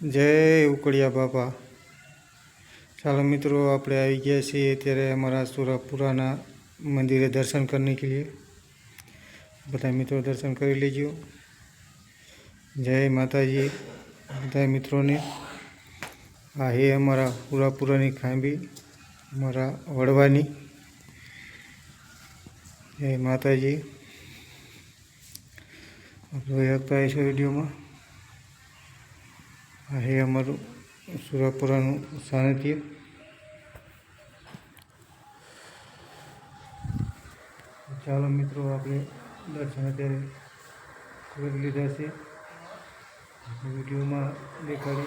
जय उकड़िया बाबा। चलो मित्रों, આપણે આવી ગયા છીએ અત્યારે અમારા સુરાપુરાના મંદિરે દર્શન करने के लिए। બધા મિત્રો દર્શન કરી લેજો। જય માતાજી બધા મિત્રોને। આ હે અમારા સુરાપુરાની ખાંભી, અમારા વડવાની। જય માતાજી। જોઈ શકતા હશો વિડીયોમાં। આ હે અમારું સુરાપુરાનું સાનિધ્ય। ચાલો મિત્રો, આપણે દર્શન અત્યારે કરી લીધા છે। વિડીયોમાં દેખાડે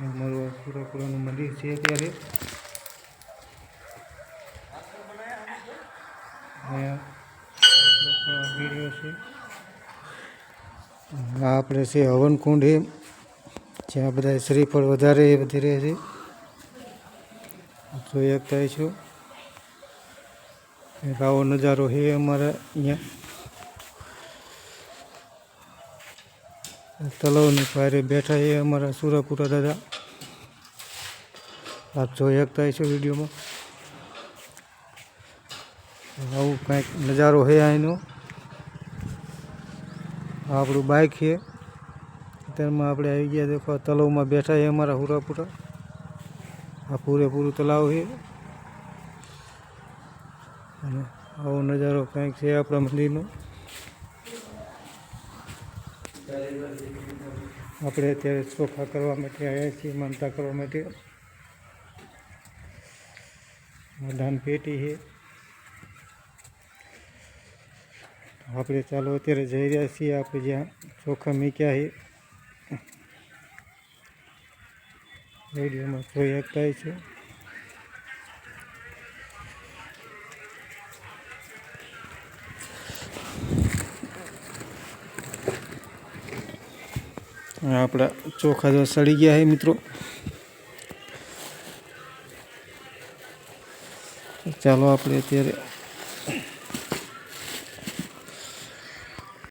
અમારું આ સુરાપુરાનું મંદિર છે। અત્યારે વિડીયો છે। આ આપણે છે હવનકુંડ, એ જ્યાં બધા શ્રીફળ વધારે વધી રહે છે। જોઈ શકતા છો આવો નજારો છે અમારા અહીંયા। તલાવની પારે બેઠા છે અમારા સુરાપુરા દાદા। આપ જોઈ શકતા છો વિડીયોમાં। આવું કંઈક નજારો છે અહીંનો। આપણું બાઇક છે, અત્યારમાં આપણે આવી ગયા। દેખો તલાવમાં બેઠા છે અમારા સુરાપુરા। આ પૂરેપૂરું તલાવ છે અને આવો નજારો કંઈક છે આપણા મંદિરનો। આપણે અત્યારે ચોખા કરવા માટે આવ્યા છીએ, માનતા કરવા માટે। દાન પેટી છે। આપણે ચાલો અત્યારે જઈ રહ્યા છીએ આપણે જ્યાં ચોખા મૂક્યા છે। વિડીયોમાં જોઈ શકતા છે। આપણા ચોખા તો સડી ગયા છે મિત્રો। ચાલો આપણે અત્યારે